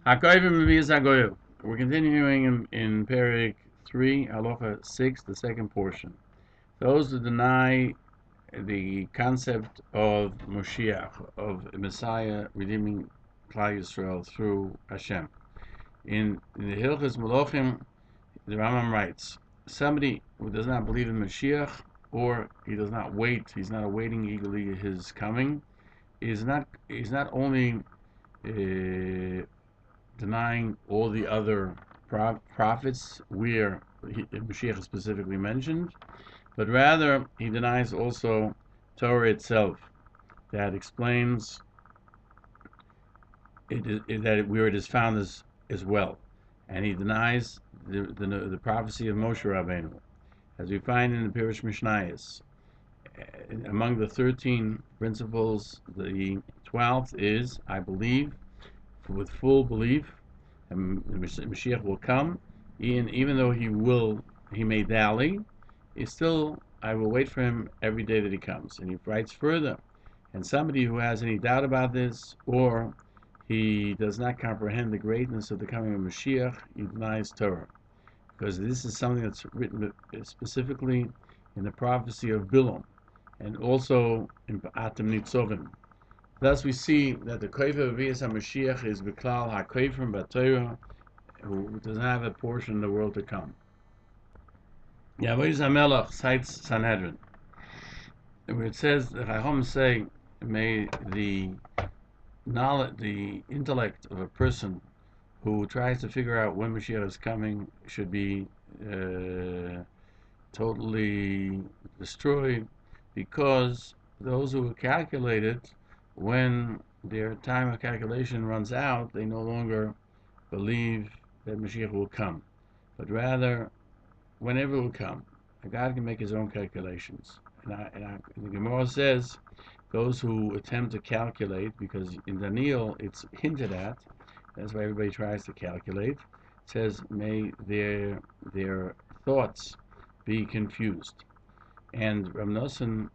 We're continuing in Perek 3, Halacha 6, the second portion. Those who deny the concept of Moshiach, of Messiah redeeming Klal Yisrael through Hashem. In the Hilchos Tshuva, the Rambam writes, somebody who does not believe in Mashiach, or he's not awaiting eagerly his coming, is not only denying all the other prophets where Mashiach is specifically mentioned, but rather he denies also Torah itself, that explains where it is found as well, and he denies the prophecy of Moshe Rabbeinu, as we find in the Peirush Mishnayos. Among the 13 principles, the 12th is, I believe, with full belief, and Mashiach will come, even though he may dally, I will wait for him every day that he comes. And he writes further, and somebody who has any doubt about this, or he does not comprehend the greatness of the coming of Mashiach, he denies Torah, because this is something that's written specifically in the prophecy of Bilam, and also in Atem Nitzovim. Thus we see that the Kofer of HaMashiach is Beklal HaKofer B'Torah, who does not have a portion in the world to come. Yavois HaMelech cites Sanhedrin, where it says, the Chacham say, may the knowledge, the intellect of a person who tries to figure out when Mashiach is coming should be totally destroyed, because those who calculate it, when their time of calculation runs out, they no longer believe that Mashiach will come, but rather, whenever it will come, God can make his own calculations. And the Gemara says, those who attempt to calculate, because in Daniel it's hinted at, that's why everybody tries to calculate, says, may their thoughts be confused. And Rav Nosson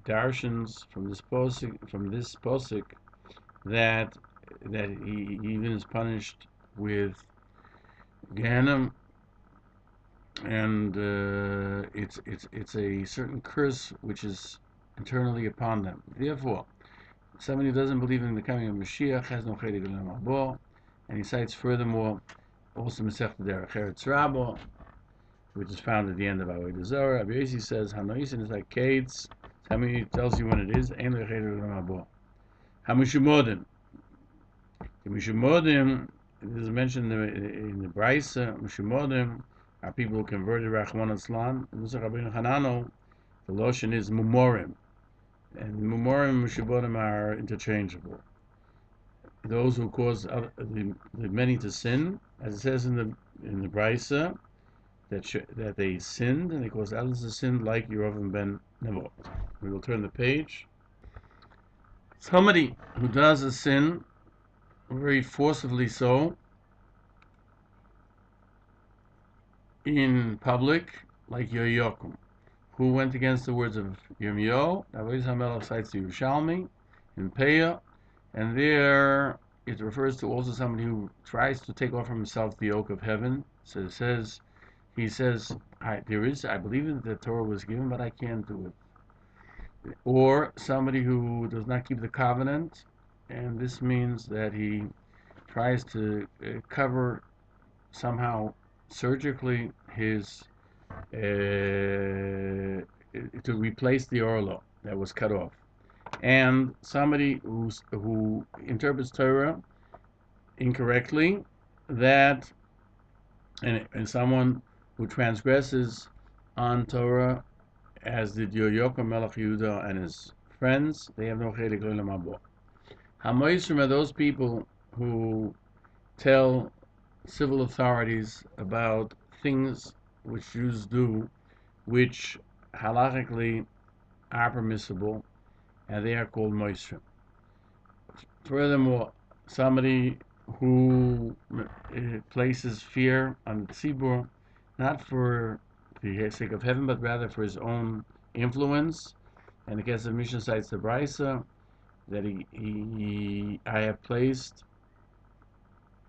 darshans from this posik that he even is punished with Gehenna, and it's a certain curse which is internally upon them. Therefore, somebody who doesn't believe in the coming of Mashiach has no chedek l'olam haba. And he cites furthermore also Masechta Derech Eretz Rabbah, which is found at the end of Avodah Zarah. Rabbi Yossi says, Hanoisin is like Kates. Somebody tells you when it is. Ein l'chedek l'olam haba. HaMushumodim. The Mushumodim, this is mentioned in the Brisa. Mushumodim are people who converted Rachman Aslan. In Nusach Rabbeinu Hanano, the Loshen is Mumorim. And Mumorim and Mushumodim are interchangeable. Those who cause the many to sin, as it says in the Brisa, that they sinned, and they caused others to sin, like Yerovim ben Nevat. We will turn the page. Somebody who does a sin, very forcibly so, in public, like Yoyakum, who went against the words of Yirmiyahu. Avodah HaMelech cites the Yerushalmi in Peah, and there it refers to also somebody who tries to take off from himself the yoke of heaven. So he says, I believe that the Torah was given, but I can't do it. Or somebody who does not keep the covenant, and this means that he tries to cover somehow surgically his to replace the orlo that was cut off. And somebody who interprets Torah incorrectly, and someone who transgresses on Torah, as did Yoyakim Melech Yehuda and his friends, they have no chedek l'olam haba. Hamoisrim are those people who tell civil authorities about things which Jews do, which halachically are permissible, and they are called moisrim. Furthermore, somebody who places fear on the tzibur, not for the sake of heaven, but rather for his own influence. And the Kesef Mishnah cites the Brisa that I have placed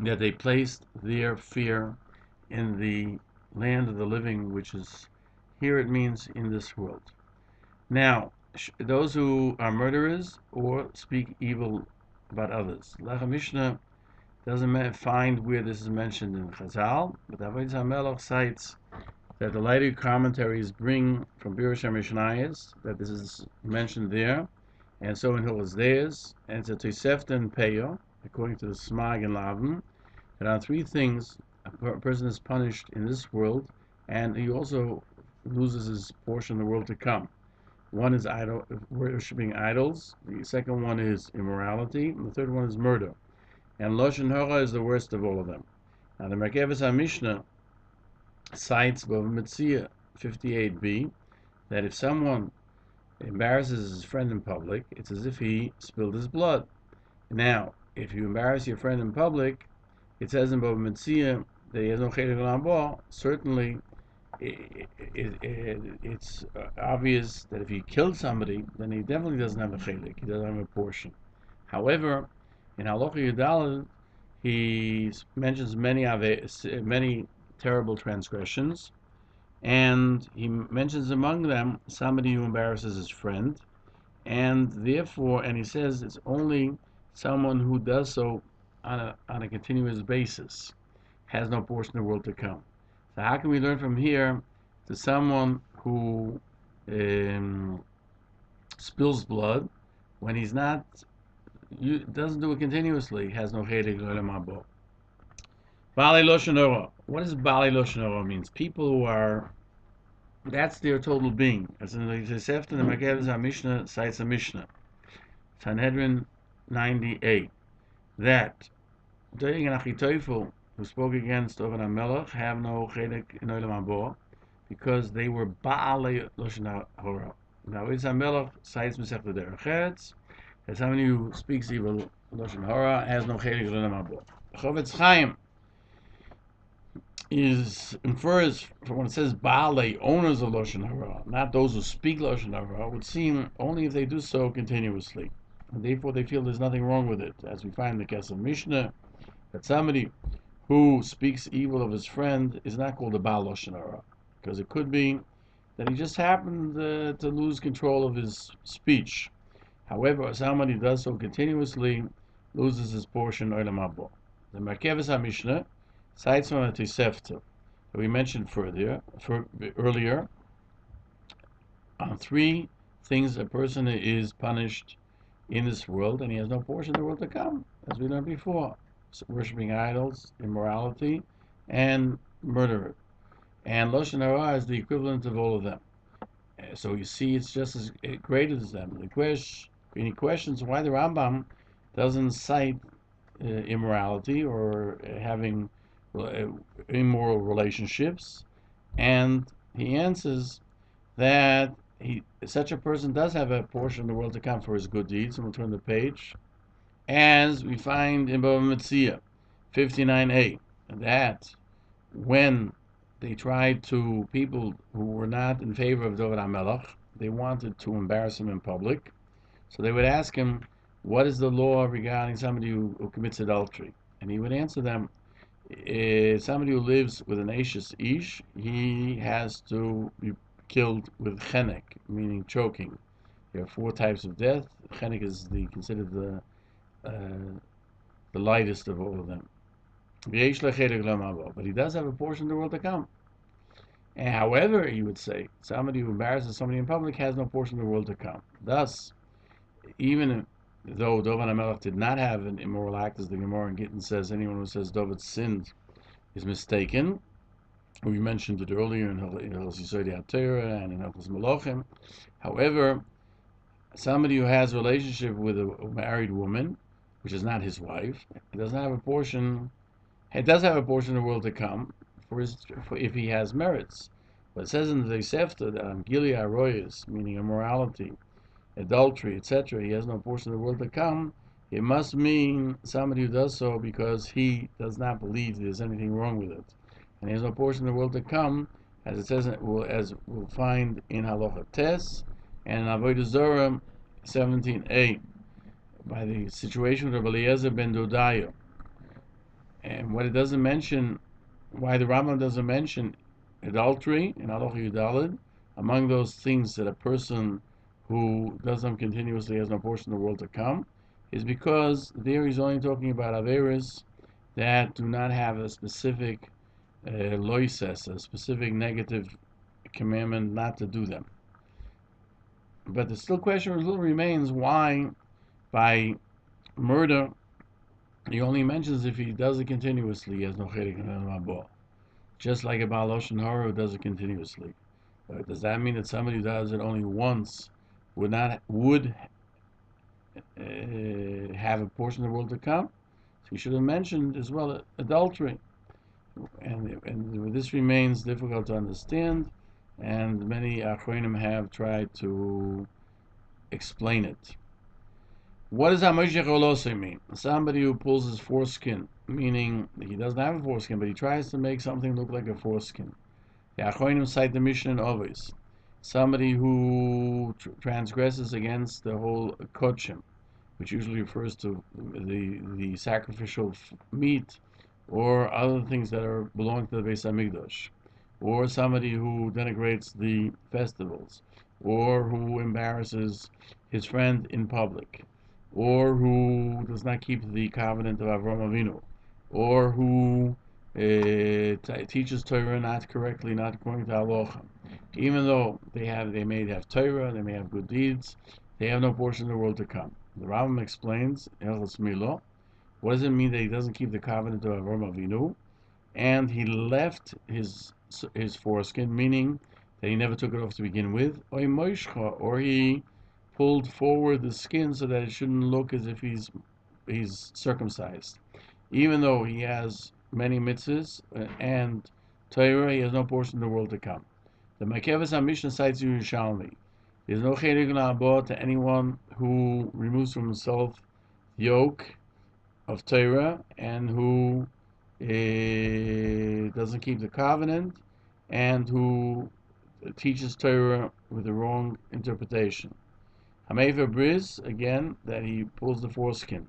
that they placed their fear in the land of the living, which is, here it means in this world. Now, those who are murderers or speak evil about others. Halacha Mishnah doesn't find where this is mentioned in Chazal, but Avodas HaMelech cites that the later commentaries bring from Peirush HaMeir that this is mentioned there, and so in Hilchos Tshuva, and it's a Tosefta and Peyo, according to the Smag and Lavin, that on three things a person is punished in this world, and he also loses his portion in the world to come. One is worshipping idols, the second one is immorality, and the third one is murder. And Lashon Hara is the worst of all of them. Now the Merkevas HaMishnah cites Bava Metzia 58b that if someone embarrasses his friend in public, it's as if he spilled his blood. Now, if you embarrass your friend in public, it says in Bava Metzia that he has no chedek l'ambah. Certainly, it's obvious that if he killed somebody, then he definitely doesn't have a chedek. He doesn't have a portion. However, in Halacha Yudalad, he mentions many terrible transgressions, and he mentions among them somebody who embarrasses his friend, and therefore, and he says it's only someone who does so on a continuous basis, has no portion of the world to come. So how can we learn from here to someone who spills blood when he's not, doesn't do it continuously, has no chedek l'olam haba? Bali Lashon Hara. What does Bali Lashon Hara means? People who are, that's their total being. As in the Tosefta, the Merkevas HaMishnah cites a Mishnah, Sanhedrin 98, that Doeg and Achitophel, who spoke against David HaMelech, have no chedek in Olam Haba because they were Baalei Lashon Hara. Now, Avodas HaMelech cites Masechta Derech Eretz that somebody who speaks evil Lashon Hara has no chedek in Olam Haba. Chofetz Chaim infers from when it says Baalei, owners of Lashon Hara, not those who speak Lashon Hara, would seem only if they do so continuously. And therefore they feel there's nothing wrong with it. As we find in the Kesef Mishnah, that somebody who speaks evil of his friend is not called a Baal Lashon Hara, because it could be that he just happened to lose control of his speech. However, somebody who does so continuously loses his portion Olam Haba. The Merkevas HaMishnah cites from a Tosefta that we mentioned earlier on three things a person is punished in this world, and he has no portion in the world to come, as we learned before: worshipping idols, immorality, and murder. And Lashon Hara is the equivalent of all of them. So you see, it's just as great as them. Any questions why the Rambam doesn't cite immorality or having immoral relationships, and he answers that such a person does have a portion of the world to come for his good deeds, and we'll turn the page, as we find in Bava Metzia 59a, that when they tried to, people who were not in favor of David HaMelech, they wanted to embarrass him in public, so they would ask him, what is the law regarding somebody who commits adultery? And he would answer them, somebody who lives with an Ashes Ish, he has to be killed with chenek, meaning choking. There are four types of death. Chenek is considered the lightest of all of them. But he does have a portion of the world to come. And however, he would say, somebody who embarrasses somebody in public has no portion of the world to come. Thus, even though David HaMelech did not have an immoral act, as the Gemara in Gittin says, anyone who says David sinned is mistaken. We mentioned it earlier in Hilchos Tshuva and in Hilchos Melachim. However, somebody who has a relationship with a married woman, which is not his wife, doesn't have a portion. He does have a portion of the world to come for if he has merits. But it says in the Tosefta that Gili Aroyas, meaning immorality, adultery, etc., he has no portion of the world to come. It must mean somebody who does so because he does not believe there's anything wrong with it, and he has no portion of the world to come, as it says, as we'll find in Halacha Tes and in Avodah Zarah 17a, by the situation of Rabbi Eliezer ben Dodaya, And what it doesn't mention, why the Rambam doesn't mention adultery in Halacha Yudalid, among those things that a person who does them continuously has no portion of the world to come, is because there he's only talking about Averis that do not have a specific loises, a specific negative commandment not to do them. But the still question still remains why by murder he only mentions if he does it continuously, he has no chelik in Mabor. Just like a Baal Lashon Hara who does it continuously. Does that mean that somebody who does it only once would have a portion of the world to come? So he should have mentioned as well adultery. And this remains difficult to understand, and many Achronim have tried to explain it. What does HaMoshech Olosei mean? Somebody who pulls his foreskin, meaning he doesn't have a foreskin, but he tries to make something look like a foreskin. The Achronim cite the Mishnah in Ovis. Somebody who transgresses against the whole kodshim, which usually refers to the sacrificial meat or other things that belong to the Beis Hamikdash, or somebody who denigrates the festivals, or who embarrasses his friend in public, or who does not keep the covenant of Avraham Avinu, or who teaches Torah not correctly, not according to Halacha. Even though they may have Torah, they may have good deeds, they have no portion of the world to come. The Rambam explains, Hilchos Tshuva, what does it mean that he doesn't keep the covenant of Avraham Avinu, and he left his foreskin, meaning that he never took it off to begin with, or he pulled forward the skin so that it shouldn't look as if he's circumcised. Even though he has many mitzvahs and Torah, he has no portion of the world to come. The Makeves HaMishnah cites Yerushalmi. There's no chelik la'abot to anyone who removes from himself yoke of Torah and who doesn't keep the covenant and who teaches Torah with the wrong interpretation. Hamever Briz, again, that he pulls the foreskin.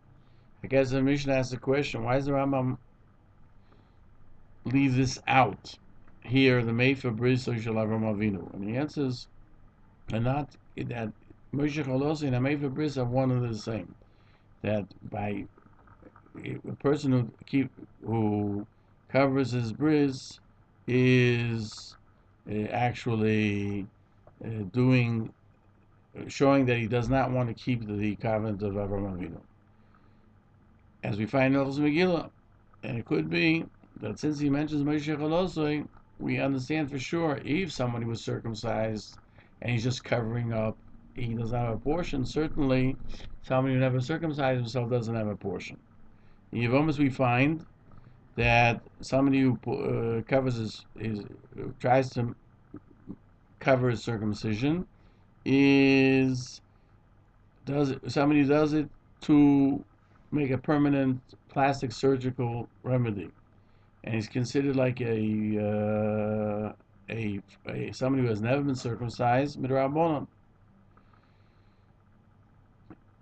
I guess the Mishnah asks the question, why does the Rambam leave this out here, the Mefer Briz Shel Avraham Avinu? And the answers are not that Moshe Cholosi and Hamever Briz are one and the same. That by a person who covers his bris is actually showing that he does not want to keep the covenant of Avraham Avinu, as we find in Hilchos Megillah. And it could be that since he mentions Moshe Cholosoi, we understand for sure if somebody was circumcised and he's just covering up, he doesn't have a portion. Certainly, somebody who never circumcised himself doesn't have a portion. In Yevomis we find that somebody who tries to cover his circumcision somebody who does it to make a permanent plastic surgical remedy, and he's considered like somebody who has never been circumcised midrabanan.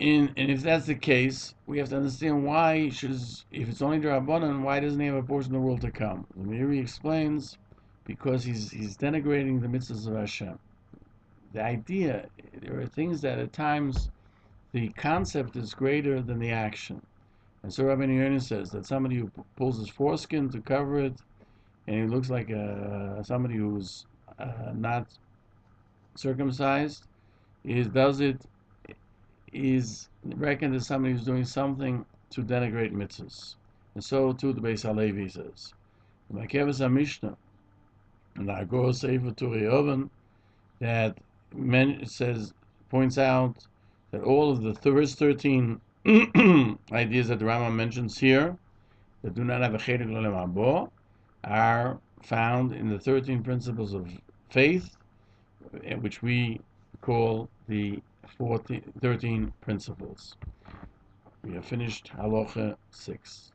And if that's the case, we have to understand why if it's only Drabanan, why doesn't he have a portion of the world to come? The Meiri explains, because he's denigrating the mitzvahs of Hashem. The idea, there are things that at times the concept is greater than the action. And so Rabbi Yonis says that somebody who pulls his foreskin to cover it, and he looks like somebody who's not circumcised, is reckoned as somebody who's doing something to denigrate mitzvahs. And so too the Beis Halevi says. The Makeves HaMishnah, and the Agor Sefer Turei Oven, that points out that all of the first 13 ideas that the Rambam mentions here that do not have a chelik l'olam haba are found in the 13 principles of faith, which we call the 13 principles. We have finished Halacha 6.